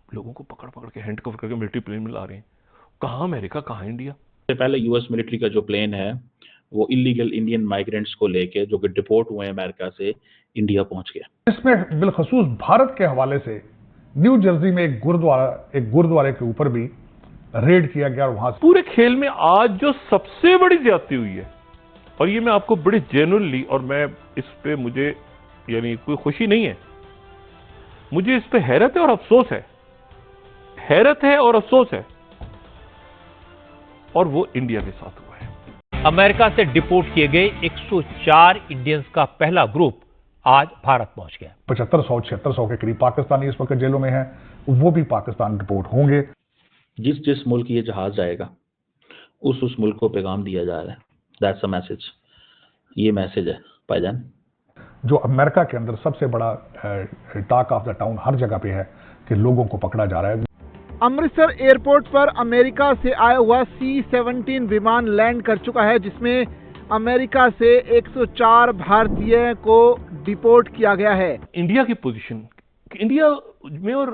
लोगों को पकड़ पकड़ के हैंडकफ करके मिलिट्री प्लेन में ला रहे हैं। कहाँ अमेरिका, कहाँ इंडिया। से पहले यूएस मिलिट्री का जो प्लेन है वो इलीगल इंडियन माइग्रेंट्स को लेके जो कि डिपोर्ट हुए हैं अमेरिका से, इंडिया पहुंच गया। इसमें बिलखसूस भारत के हवाले से न्यू जर्सी में एक गुरुद्वारे के ऊपर भी रेड किया गया और वहां से पूरे खेल में आज जो सबसे बड़ी ज्यादती हुई है, और ये मैं आपको बड़ी जेन्युइनली, और मैं इस पे मुझे यानी कोई खुशी नहीं है, मुझे इस पे हैरत है और अफसोस है, हैरत है और अफसोस है, और वो इंडिया के साथ हुआ है। अमेरिका से डिपोर्ट किए गए 104 इंडियंस का पहला ग्रुप आज भारत पहुंच गया। 7500-7600 के करीब पाकिस्तानी इस वक्त जेलों में हैं, वो भी पाकिस्तान डिपोर्ट होंगे। जिस जिस मुल्क ये जहाज जाएगा उस मुल्क को पैगाम दिया जा रहा है। That's a message. ये मैसेज है भाईजान। जो अमेरिका के अंदर सबसे बड़ा टॉक ऑफ द टाउन हर जगह पे है कि लोगों को पकड़ा जा रहा है। अमृतसर एयरपोर्ट पर अमेरिका से आया हुआ C-17 विमान लैंड कर चुका है, जिसमें अमेरिका से 104 भारतीय को डिपोर्ट किया गया है। इंडिया की पोजीशन, इंडिया में और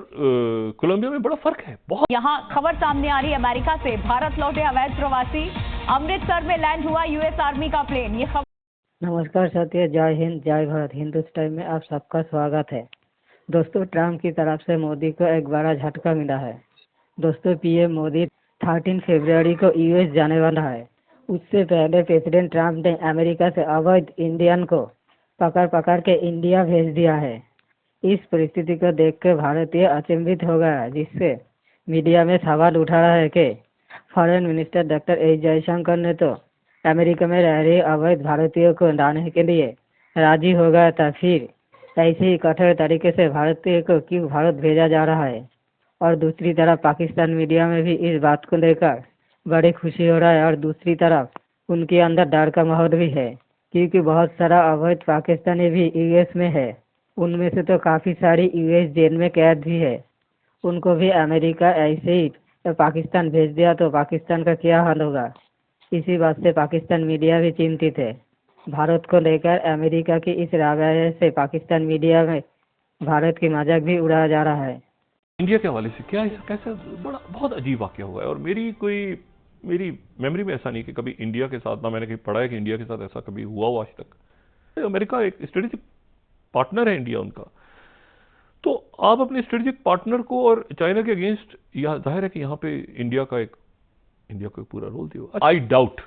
कोलंबिया में बड़ा फर्क है बहुत। यहाँ खबर सामने आ रही है, अमेरिका से भारत लौटे अवैध प्रवासी, अमृतसर में लैंड हुआ यूएस आर्मी का प्लेन। ये खबर। नमस्कार साथियों, जय हिंद जय भारत। हिंदुस्तान में आप सबका स्वागत है। दोस्तों, ट्रम्प की तरफ से मोदी को एक बड़ा झटका मिला है। दोस्तों, पीएम मोदी 13 फरवरी को यूएस जाने वाला है। उससे पहले प्रेसिडेंट ट्रम्प ने अमेरिका से अवैध इंडियन को पकड़ के इंडिया भेज दिया है। इस परिस्थिति को देखकर भारतीय अचंभित हो गया, जिससे मीडिया में सवाल उठा रहा है कि foreign minister doctor S Jaishankar ने तो अमेरिका में रह रहे अवैध भारतीयों को लाने के लिए राजी हो गया था, फिर ऐसे ही कठोर तरीके से भारतीय को क्यों भारत भेजा जा रहा है। और दूसरी तरफ पाकिस्तान मीडिया में भी इस बात को लेकर बड़ी खुशी हो रहा है, और दूसरी तरफ उनके अंदर डर का माहौल भी है, क्योंकि बहुत सारा अवैध पाकिस्तानी भी यूएस में है। उनमें से तो काफ़ी सारी यूएस जेल में कैद भी है। उनको भी अमेरिका ऐसे ही पाकिस्तान भेज दिया तो पाकिस्तान का क्या हाल होगा। इसी बात से पाकिस्तान मीडिया भी चिंतित है। भारत को लेकर अमेरिका की इस रवैये से पाकिस्तान मीडिया में भारत की मजाक भी उड़ाया जा रहा है। इंडिया के हवाले से क्या कैसे बड़ा बहुत अजीब वाकया हुआ है, और मेरी मेमोरी में ऐसा नहीं कि कभी इंडिया के साथ, ना मैंने कहीं पढ़ा है कि इंडिया के साथ ऐसा कभी हुआ आज तक। अमेरिका एक स्ट्रेटेजिक पार्टनर है इंडिया उनका, तो आप अपने स्ट्रेटेजिक पार्टनर को और चाइना के अगेंस्ट, यह जाहिर है कि यहाँ पे इंडिया को एक पूरा रोल दिया। आई डाउट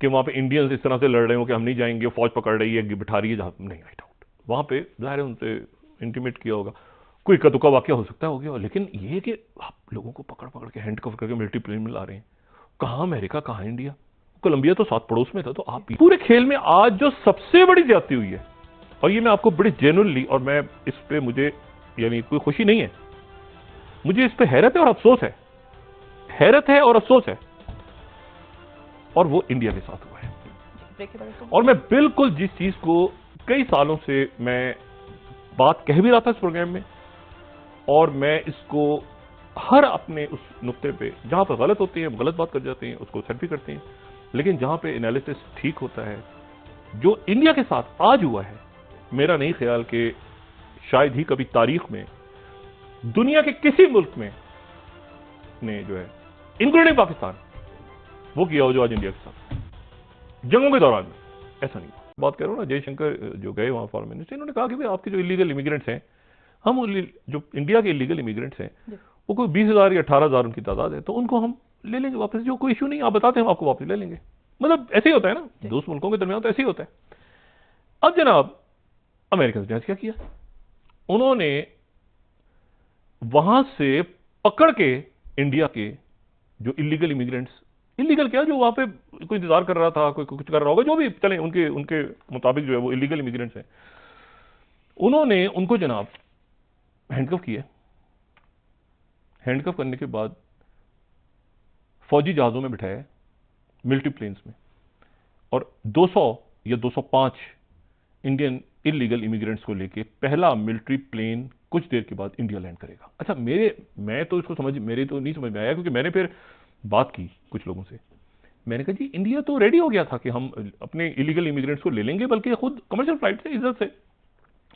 कि वहां पे इंडियंस इस तरह से लड़ रहे हो कि हम नहीं जाएंगे, फौज पकड़ रही है, बिठा रही है जहां, नहीं, आई डाउट। वहां पे जाहिर है उनसे इंटीमेट किया होगा, कोई कतुका वाकया हो सकता है, हो गया। लेकिन ये कि आप लोगों को पकड़ पकड़ के हैंडकफ करके मिलिट्री प्लेन में ला रहे हैं, कहाँ अमेरिका, कहाँ इंडिया। कोलंबिया तो साथ पड़ोस में था। तो आप पूरे खेल में आज जो सबसे बड़ी ज्यादती हुई है, और ये मैं आपको बड़ी जेन्युइनली, और मैं इस पे मुझे यानी कोई खुशी नहीं है, मुझे इस पे हैरत है और अफसोस है, हैरत है और अफसोस है, और वो इंडिया के साथ हुआ है। और मैं बिल्कुल जिस चीज को कई सालों से मैं बात कह भी रहा था इस प्रोग्राम में, और मैं इसको हर अपने उस नुक्ते पे जहां पर गलत होती है, हम गलत बात कर जाते हैं, उसको सेट भी करते हैं, लेकिन जहां पे एनालिसिस ठीक होता है, जो इंडिया के साथ आज हुआ है, मेरा नहीं ख्याल कि शायद ही कभी तारीख में दुनिया के किसी मुल्क में ने जो है, इंक्लूडिंग पाकिस्तान, वो किया हो जो आज इंडिया के साथ जंगों के दौरान में ऐसा नहीं। बात कर रहा हूं ना, जयशंकर जो गए वहां फॉरेन मिनिस्टर, इन्होंने कहा कि भाई आपके जो इलीगल इमिग्रेंट्स हैं, हम जो इंडिया के इलीगल इमिग्रेंट्स हैं, वो कोई 20,000 या 18,000 उनकी तादाद है, तो उनको हम ले लेंगे वापस, जो कोई इशू नहीं, आप बताते हैं हम आपको वापस ले लेंगे। मतलब ऐसे ही होता है ना, दोस्त मुल्कों के दरमियान तो ऐसे ही होता है। अब जनाब अमेरिका ने क्या किया, उन्होंने वहां से पकड़ के इंडिया के जो इलीगल इमिग्रेंट्स, इलीगल क्या, जो वहां पे कोई इंतजार कर रहा था, कोई कुछ कर रहा होगा, जो भी चले, उनके मुताबिक जो है वो इलीगल इमिग्रेंट्स हैं, उन्होंने उनको जनाब हैंडकफ किए। हैंडकफ करने के बाद फौजी जहाजों में बिठाए, मिलिट्री प्लेन्स में, और 200 या 205 इंडियन इलीगल इमिग्रेंट्स को लेके पहला मिलिट्री प्लेन कुछ देर के बाद इंडिया लैंड करेगा। अच्छा, मैं तो इसको मेरे तो नहीं समझ में आया, क्योंकि मैंने फिर बात की कुछ लोगों से, मैंने कहा जी इंडिया तो रेडी हो गया था कि हम अपने इलीगल इमिग्रेंट्स को ले लेंगे, बल्कि खुद कमर्शियल फ्लाइट से इज्जत से,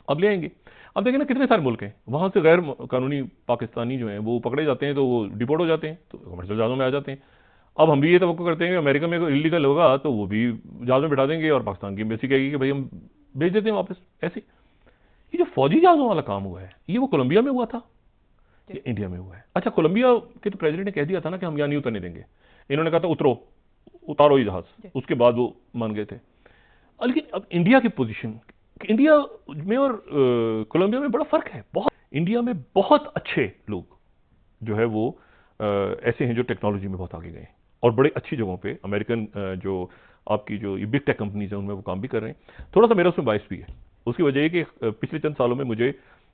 अब ले आएंगे। अब देखें ना कितने सारे मुल्क हैं वहाँ से गैर कानूनी पाकिस्तानी जो हैं वो पकड़े जाते हैं तो वो डिपोर्ट हो जाते हैं, तो कमर्शियल जहाज़ों में आ जाते हैं। अब हम भी ये तवक्को करते हैं कि अमेरिका में कोई इलीगल होगा तो वो भी जहाज़ में बिठा देंगे और पाकिस्तान की एम्बेसी कहेगी कि भाई हम भेज देते हैं वापस। ऐसे ये जो फौजी जहाज़ों वाला काम हुआ है ये वो कोलंबिया में हुआ था, ये इंडिया में हुआ है। अच्छा, कोलंबिया के तो प्रेसिडेंट ने कह दिया था ना कि हम यहाँ नहीं उतरने देंगे, इन्होंने कहा था उतारो ही जहाज़, उसके बाद वो मान गए थे। लेकिन अब इंडिया की पोजीशन, इंडिया में और कोलंबिया में बड़ा फर्क है बहुत। इंडिया में बहुत अच्छे लोग जो है वो ऐसे हैं जो टेक्नोलॉजी में बहुत आगे गए हैं और बड़े अच्छी जगहों पे अमेरिकन जो आपकी जो ये बिग टेक कंपनीज हैं उनमें वो काम भी कर रहे हैं। थोड़ा सा मेरा उसमें बायस भी है, उसकी वजह है कि पिछले चंद सालों में मुझे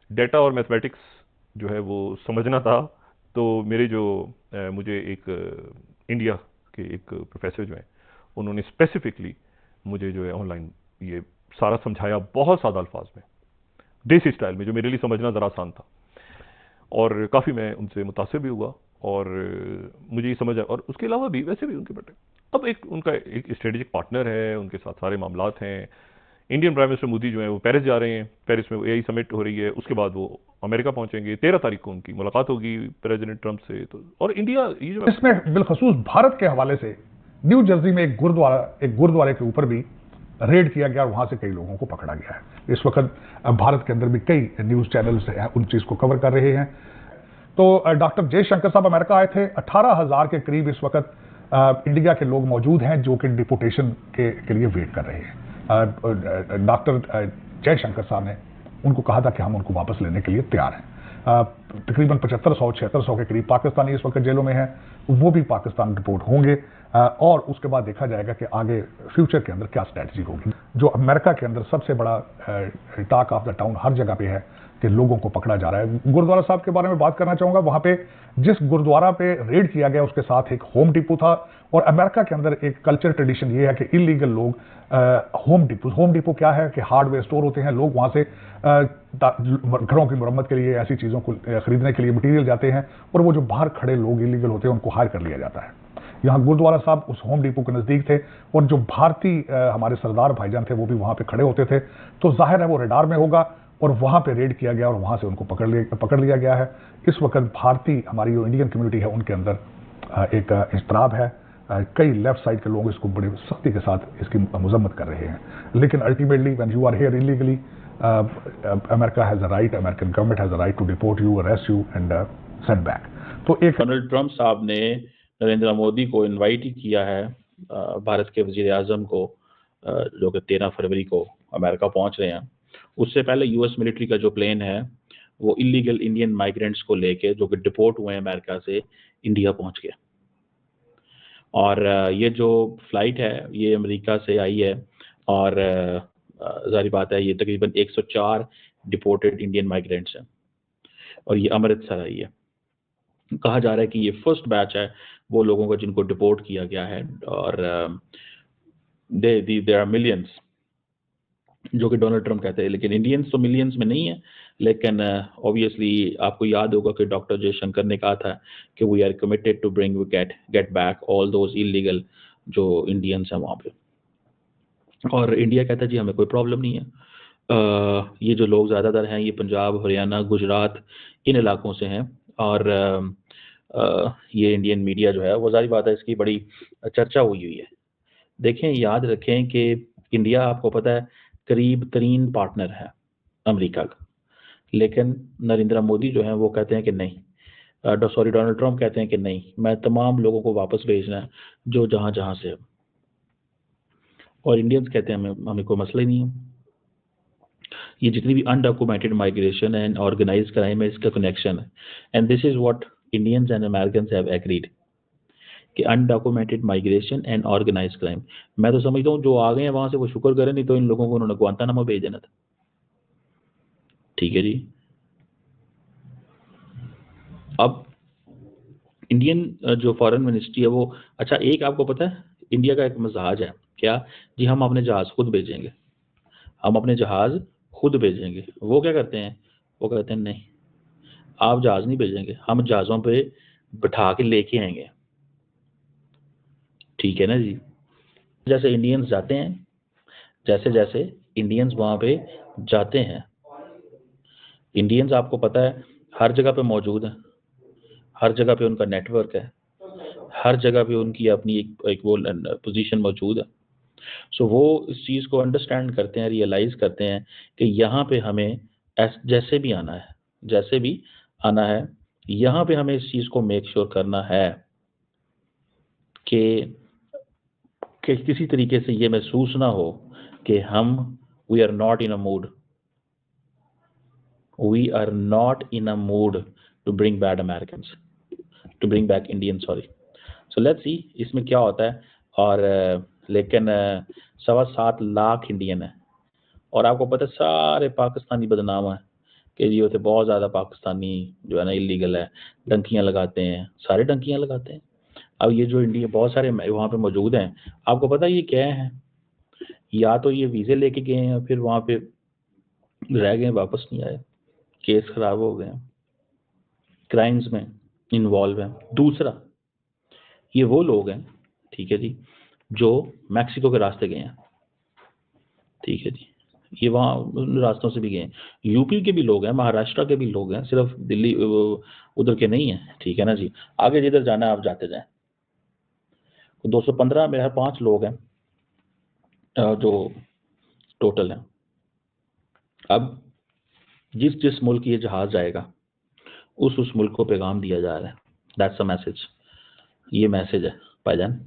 डेटा और मैथमेटिक्स जो है वो समझना था, तो मेरे जो मुझे एक इंडिया के एक प्रोफेसर जो हैं उन्होंने स्पेसिफिकली मुझे जो है ऑनलाइन ये सारा समझाया बहुत सादा अल्फाज में, देसी स्टाइल में, जो मेरे लिए समझना ज़रा आसान था। और काफ़ी मैं उनसे मुतासिर भी हुआ और मुझे ये समझ आया। और उसके अलावा भी वैसे भी उनके बेटे अब एक उनका एक स्ट्रेटेजिक पार्टनर है, उनके साथ सारे मामलात हैं। इंडियन प्राइम मिनिस्टर मोदी जो है वो पेरिस जा रहे हैं, पेरिस में एआई समिट हो रही है, उसके बाद वो अमेरिका पहुंचेंगे। 13 तारीख को उनकी मुलाकात होगी प्रेसिडेंट ट्रंप से। तो और इंडिया ये जो इसमें बिलखसूस भारत के हवाले से न्यू जर्सी में एक गुरुद्वारे के ऊपर भी रेड किया गया और वहां से कई लोगों को पकड़ा गया है। इस वक्त भारत के अंदर भी कई न्यूज चैनल्स उन चीज को कवर कर रहे हैं। तो डॉक्टर जयशंकर साहब अमेरिका आए थे। 18,000 के करीब इस वक्त इंडिया के लोग मौजूद हैं जो कि डिपोटेशन के लिए वेट कर रहे हैं। डॉक्टर जयशंकर साहब ने उनको कहा था कि हम उनको वापस लेने के लिए तैयार हैं। तकरीबन 7500-7600 के करीब पाकिस्तानी इस वक्त जेलों में हैं, वो भी पाकिस्तान रिपोर्ट होंगे और उसके बाद देखा जाएगा कि आगे फ्यूचर के अंदर क्या स्ट्रैटेजी होगी। जो अमेरिका के अंदर सबसे बड़ा टॉक ऑफ द टाउन हर जगह पे है कि लोगों को पकड़ा जा रहा है। गुरुद्वारा साहब के बारे में बात करना चाहूंगा। वहां पे जिस गुरुद्वारा पे रेड किया गया उसके साथ एक होम डिपो था और अमेरिका के अंदर एक कल्चर ट्रेडिशन ये है कि इलीगल लोग होम डिपो क्या है कि हार्डवेयर स्टोर होते हैं, लोग वहां से घरों की मरम्मत के लिए ऐसी चीजों को खरीदने के लिए मटीरियल जाते हैं और वो जो बाहर खड़े लोग इलीगल होते हैं उनको हायर कर लिया जाता है। यहाँ गुरुद्वारा साहब उस होम डिपो के नजदीक थे और जो भारतीय हमारे सरदार भाईजान थे वो भी वहां पे खड़े होते थे, तो जाहिर है वो रडार में होगा और वहां पे रेड किया गया और वहां से उनको पकड़ लिया गया है। इस वक्त भारतीय हमारी जो इंडियन कम्युनिटी है उनके अंदर एक इस्तराब है। कई लेफ्ट साइड के लोग इसको बड़ी सख्ती के साथ इसकी मजम्मत कर रहे हैं, लेकिन ultimately when you are here illegally America has a right, American government has a right to deport you, arrest you and send back. तो एक डोनाल्ड ट्रंप साहब ने नरेंद्र मोदी को इनवाइट ही किया है, भारत के वजीर आजम को, जो कि 13 फरवरी को अमेरिका पहुंच रहे हैं। उससे पहले यूएस मिलिट्री का जो प्लेन है वो इलीगल इंडियन माइग्रेंट्स को लेके जो कि डिपोर्ट हुए हैं अमेरिका से, इंडिया पहुंच गया। और ये जो फ्लाइट है ये अमेरिका से आई है और जाहिर बात है ये तकरीबन 104 डिपोर्टेड इंडियन माइग्रेंट्स हैं और ये अमृतसर आई है। कहा जा रहा है कि ये फर्स्ट बैच है वो लोगों को जिनको डिपोर्ट किया गया है और देयर आर मिलियंस, जो कि डोनाल्ड ट्रंप कहते हैं, लेकिन इंडियंस तो मिलियंस में नहीं है। लेकिन ऑब्वियसली आपको याद होगा कि डॉक्टर जयशंकर ने कहा था कि we are committed to bring get back all those illegal जो इंडियंस हैं वहाँ पे। और इंडिया कहता है जी हमें कोई प्रॉब्लम नहीं है। ये जो लोग ज़्यादातर हैं ये पंजाब, हरियाणा, गुजरात इन इलाकों से हैं और ये इंडियन मीडिया जो है वो जाहिर बात है इसकी बड़ी चर्चा हुई है। देखें, याद रखें कि इंडिया आपको पता है करीब तरीन पार्टनर है अमेरिका का, लेकिन नरेंद्र मोदी जो है वो कहते हैं कि नहीं, डोनाल्ड ट्रंप कहते हैं कि नहीं, मैं तमाम लोगों को वापस भेजना है जो जहां से है। और इंडियंस कहते हैं हमें कोई मसला ही नहीं है। ये जितनी भी undocumented migration and organize crime है इसका कनेक्शन है। And this is what Indians and Americans have agreed कि undocumented migration and organize crime. मैं तो समझता हूँ जो आ गए हैं वहां से वो शुक्र करें, नहीं तो इन लोगों को उन्होंने ग्वांतानामो भेज देना था। ठीक है जी। अब इंडियन जो फॉरेन मिनिस्ट्री है वो, अच्छा एक आपको पता है इंडिया का एक मजाज है क्या जी, हम अपने जहाज खुद भेजेंगे, हम अपने जहाज खुद भेजेंगे। वो क्या करते हैं, वो कहते हैं नहीं आप जहाज नहीं भेजेंगे, हम जहाज़ों पे बिठा के लेके आएंगे। ठीक है ना जी। जैसे इंडियंस जाते हैं, जैसे जैसे इंडियंस वहाँ पे जाते हैं इंडियंस आपको पता है हर जगह पे मौजूद हैं, हर जगह पे उनका नेटवर्क है, हर जगह पे उनकी अपनी एक वो पोजीशन मौजूद है। सो वो इस चीज़ को अंडरस्टैंड करते हैं, रियलाइज करते हैं कि यहाँ पे हमें जैसे भी आना है, जैसे भी आना है, यहाँ पे हमें इस चीज़ को मेक श्योर करना है कि किसी तरीके से ये महसूस ना हो कि we are not in a mood, we are not in a mood to bring bad Americans, to bring back Indian, sorry. So let's see इसमें क्या होता है। और लेकिन 7.25 लाख इंडियन है, और आपको पता है सारे पाकिस्तानी बदनाम है कि जी होते बहुत ज़्यादा पाकिस्तानी जो है ना इलीगल है, डंकियाँ लगाते हैं, सारे डंकियाँ लगाते हैं। अब ये जो इंडिया बहुत सारे वहाँ पे मौजूद हैं, आपको पता है ये क्या है? या तो ये वीज़े लेके गए हैं, फिर वहाँ पे रह गए, वापस नहीं आए, केस खराब हो गए, क्राइम्स में इन्वॉल्व हैं। दूसरा, ये वो लोग हैं, ठीक है जी, जो मैक्सिको के रास्ते गए हैं, ठीक है जी, ये वहाँ उन रास्तों से भी गए हैं। यूपी के भी लोग हैं, महाराष्ट्र के भी लोग हैं, सिर्फ दिल्ली उधर के नहीं हैं, ठीक है ना जी। आगे जिधर जाना है आप जाते जाएं। 215 मेरे 5 लोग हैं जो टोटल हैं। अब जिस जिस मुल्क ये जहाज जाएगा उस मुल्क को पैगाम दिया जा रहा है। दैट्स अ मैसेज, ये मैसेज है भाईजान।